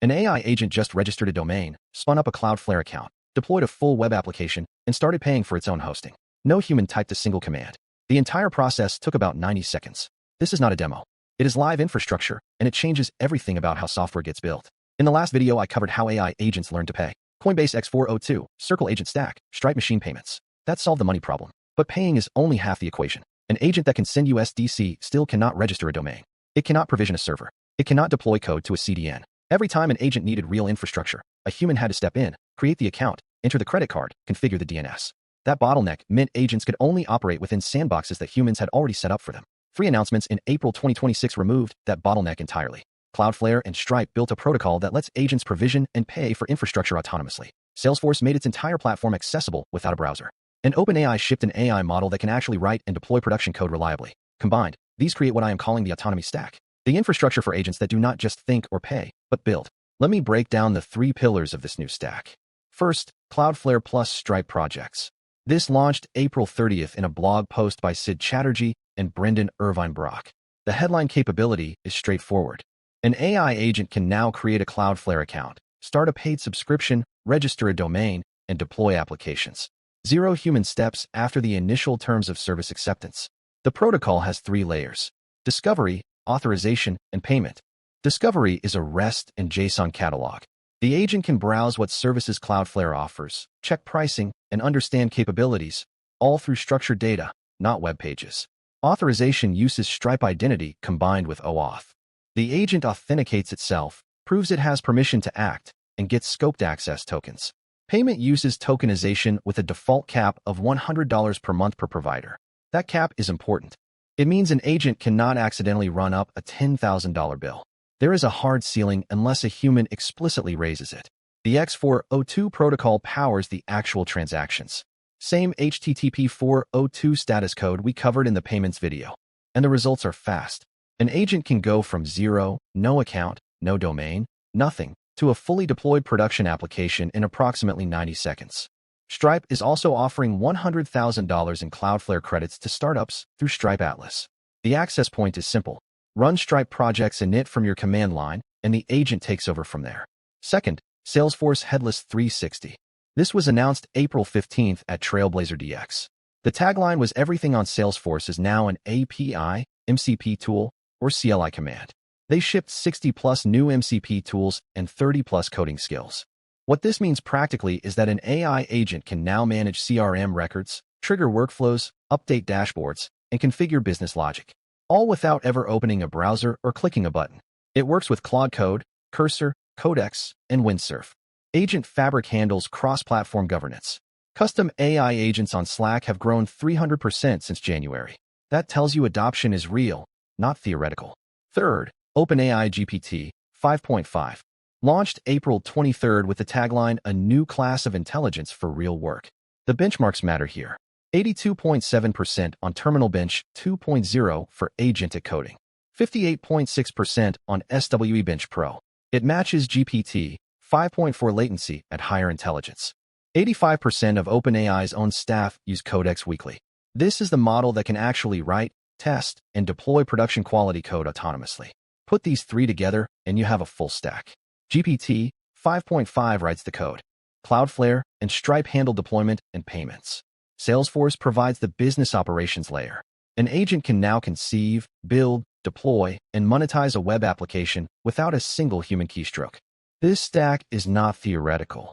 An AI agent just registered a domain, spun up a Cloudflare account, deployed a full web application, and started paying for its own hosting. No human typed a single command. The entire process took about 90 seconds. This is not a demo. It is live infrastructure, and it changes everything about how software gets built. In the last video, I covered how AI agents learn to pay. Coinbase X402, Circle Agent Stack, Stripe machine payments. That solved the money problem. But paying is only half the equation. An agent that can send USDC still cannot register a domain. It cannot provision a server. It cannot deploy code to a CDN. Every time an agent needed real infrastructure, a human had to step in, create the account, enter the credit card, configure the DNS. That bottleneck meant agents could only operate within sandboxes that humans had already set up for them. Free announcements in April 2026 removed that bottleneck entirely. Cloudflare and Stripe built a protocol that lets agents provision and pay for infrastructure autonomously. Salesforce made its entire platform accessible without a browser. And OpenAI shipped an AI model that can actually write and deploy production code reliably. Combined, these create what I am calling the Autonomy Stack, the infrastructure for agents that do not just think or pay, but build. Let me break down the 3 pillars of this new stack. First, Cloudflare plus Stripe Projects. This launched April 30th in a blog post by Sid Chatterjee and Brendan Irvine Brock. The headline capability is straightforward. An AI agent can now create a Cloudflare account, start a paid subscription, register a domain, and deploy applications. 0 human steps after the initial terms of service acceptance. The protocol has 3 layers: discovery, authorization, and payment. Discovery is a REST and JSON catalog. The agent can browse what services Cloudflare offers, check pricing, and understand capabilities, all through structured data, not web pages. Authorization uses Stripe identity combined with OAuth. The agent authenticates itself, proves it has permission to act, and gets scoped access tokens. Payment uses tokenization with a default cap of $100 per month per provider. That cap is important. It means an agent cannot accidentally run up a $10,000 bill. There is a hard ceiling unless a human explicitly raises it. The X402 protocol powers the actual transactions. Same HTTP 402 status code we covered in the payments video. And the results are fast. An agent can go from 0, no account, no domain, nothing, to a fully deployed production application in approximately 90 seconds. Stripe is also offering $100,000 in Cloudflare credits to startups through Stripe Atlas. The access point is simple. Run Stripe projects init from your command line, and the agent takes over from there. Second, Salesforce Headless 360. This was announced April 15th at Trailblazer DX. The tagline was everything on Salesforce is now an API, MCP tool, or CLI command. They shipped 60+ new MCP tools and 30+ coding skills. What this means practically is that an AI agent can now manage CRM records, trigger workflows, update dashboards, and configure business logic, all without ever opening a browser or clicking a button. It works with Claude Code, Cursor, Codex, and Windsurf. Agent Fabric handles cross-platform governance. Custom AI agents on Slack have grown 300% since January. That tells you adoption is real, not theoretical. Third, OpenAI GPT-5.5. Launched April 23rd with the tagline, a new class of intelligence for real work. The benchmarks matter here. 82.7% on Terminal Bench 2.0 for agentic coding. 58.6% on SWE Bench Pro. It matches GPT 5.4 latency at higher intelligence. 85% of OpenAI's own staff use Codex weekly. This is the model that can actually write, test, and deploy production quality code autonomously. Put these 3 together, and you have a full stack. GPT 5.5 writes the code. Cloudflare and Stripe handle deployment and payments. Salesforce provides the business operations layer. An agent can now conceive, build, deploy, and monetize a web application without a single human keystroke. This stack is not theoretical.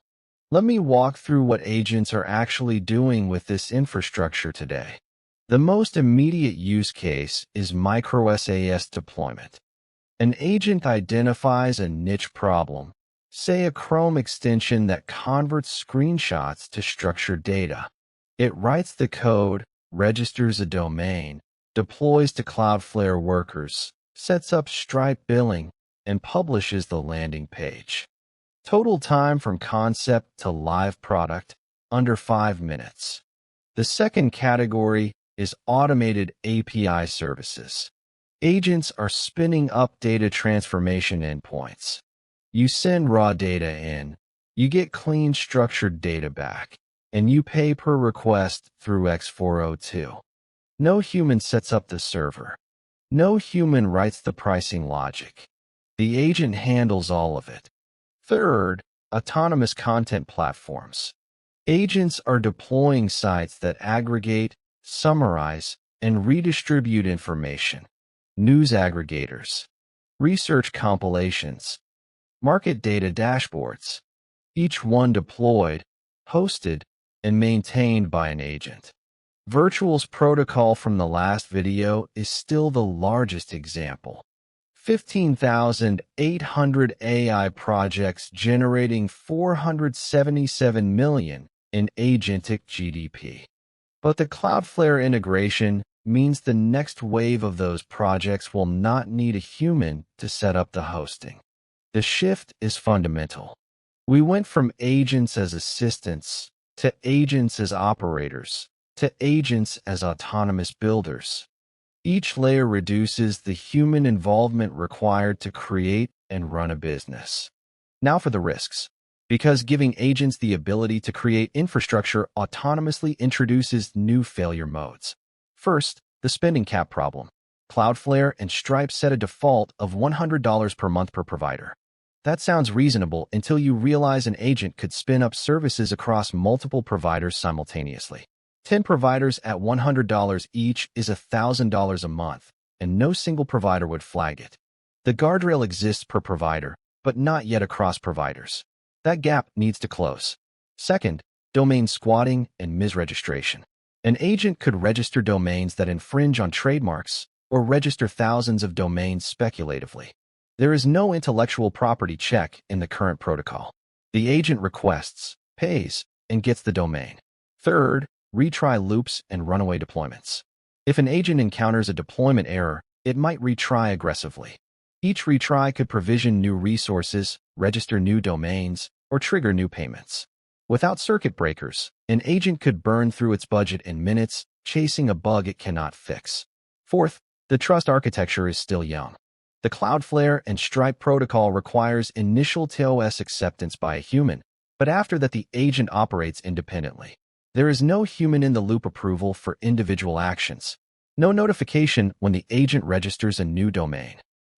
Let me walk through what agents are actually doing with this infrastructure today. The most immediate use case is micro-SaaS deployment. An agent identifies a niche problem, say a Chrome extension that converts screenshots to structured data. It writes the code, registers a domain, deploys to Cloudflare workers, sets up Stripe billing, and publishes the landing page. Total time from concept to live product, under 5 minutes. The second category is automated API services. Agents are spinning up data transformation endpoints. You send raw data in, you get clean structured data back, and you pay per request through X402. No human sets up the server. No human writes the pricing logic. The agent handles all of it. Third, autonomous content platforms. Agents are deploying sites that aggregate, summarize, and redistribute information. News aggregators, research compilations, market data dashboards, each one deployed, hosted, and maintained by an agent. Virtual's protocol from the last video is still the largest example. 15,800 AI projects generating $477 million in agentic GDP. But the Cloudflare integration means the next wave of those projects will not need a human to set up the hosting. The shift is fundamental. We went from agents as assistants to agents as operators to agents as autonomous builders. Each layer reduces the human involvement required to create and run a business. Now for the risks. Because giving agents the ability to create infrastructure autonomously introduces new failure modes. First, the spending cap problem. Cloudflare and Stripe set a default of $100 per month per provider. That sounds reasonable until you realize an agent could spin up services across multiple providers simultaneously. 10 providers at $100 each is $1,000 a month, and no single provider would flag it. The guardrail exists per provider, but not yet across providers. That gap needs to close. Second, domain squatting and misregistration. An agent could register domains that infringe on trademarks or register thousands of domains speculatively. There is no intellectual property check in the current protocol. The agent requests, pays, and gets the domain. Third, retry loops and runaway deployments. If an agent encounters a deployment error, it might retry aggressively. Each retry could provision new resources, register new domains, or trigger new payments. Without circuit breakers, an agent could burn through its budget in minutes, chasing a bug it cannot fix. Fourth, the trust architecture is still young. The Cloudflare and Stripe protocol requires initial TOS acceptance by a human, but after that the agent operates independently. There is no human-in-the-loop approval for individual actions. No notification when the agent registers a new domain.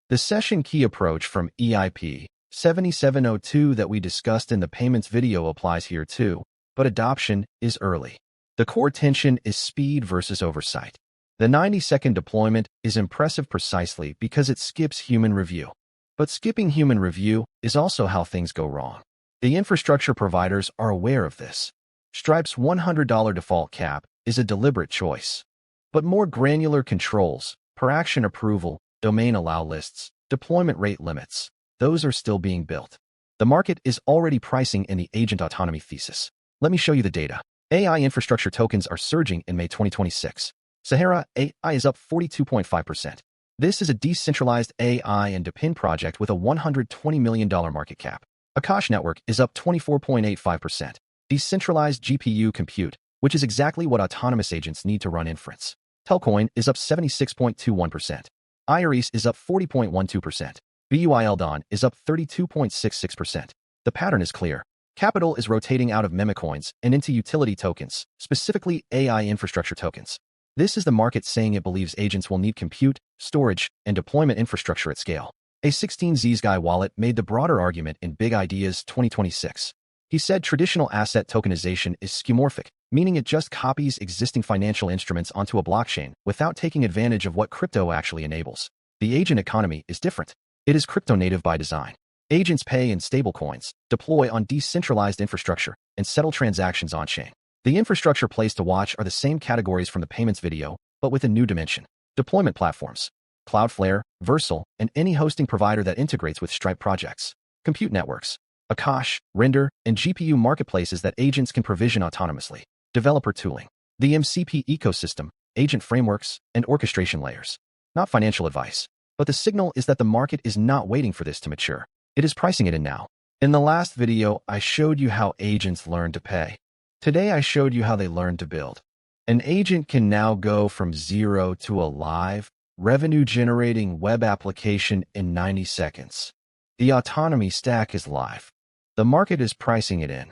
The session key approach from EIP 7702 that we discussed in the payments video applies here too, but adoption is early. The core tension is speed versus oversight. The 90-second deployment is impressive precisely because it skips human review. But skipping human review is also how things go wrong. The infrastructure providers are aware of this. Stripe's $100 default cap is a deliberate choice. But more granular controls, per-action approval, domain allow lists, deployment rate limits, those are still being built. The market is already pricing in the agent autonomy thesis. Let me show you the data. AI infrastructure tokens are surging in May 2026. Sahara AI is up 42.5%. This is a decentralized AI and DePIN project with a $120 million market cap. Akash network is up 24.85%. Decentralized GPU compute, which is exactly what autonomous agents need to run inference. Telcoin is up 76.21%. IRES is up 40.12%. BUILDON is up 32.66%. The pattern is clear. Capital is rotating out of memecoins and into utility tokens, specifically AI infrastructure tokens. This is the market saying it believes agents will need compute, storage, and deployment infrastructure at scale. A 16Z's guy wallet made the broader argument in Big Ideas 2026. He said traditional asset tokenization is skeuomorphic, meaning it just copies existing financial instruments onto a blockchain without taking advantage of what crypto actually enables. The agent economy is different. It is crypto-native by design. Agents pay in stablecoins, deploy on decentralized infrastructure, and settle transactions on-chain. The infrastructure plays to watch are the same categories from the payments video, but with a new dimension. Deployment platforms. Cloudflare, Versal, and any hosting provider that integrates with Stripe projects. Compute networks. Akash, Render, and GPU marketplaces that agents can provision autonomously. Developer tooling. The MCP ecosystem, agent frameworks, and orchestration layers. Not financial advice, but the signal is that the market is not waiting for this to mature. It is pricing it in now. In the last video, I showed you how agents learn to pay. Today, I showed you how they learn to build. An agent can now go from zero to a live, revenue-generating web application in 90 seconds. The Autonomy Stack is live. The market is pricing it in,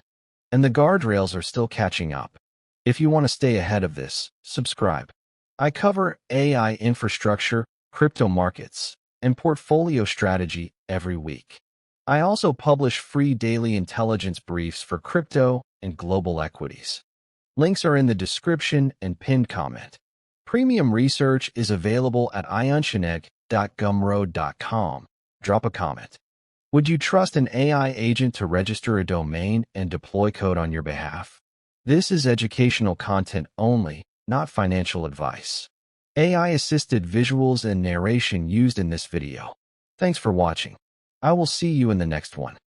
and the guardrails are still catching up. If you want to stay ahead of this, subscribe. I cover AI infrastructure, crypto markets, and portfolio strategy every week. I also publish free daily intelligence briefs for crypto and global equities. Links are in the description and pinned comment. Premium research is available at Unchained.gumroad.com. Drop a comment. Would you trust an AI agent to register a domain and deploy code on your behalf? This is educational content only, not financial advice. AI-assisted visuals and narration used in this video. Thanks for watching. I will see you in the next one.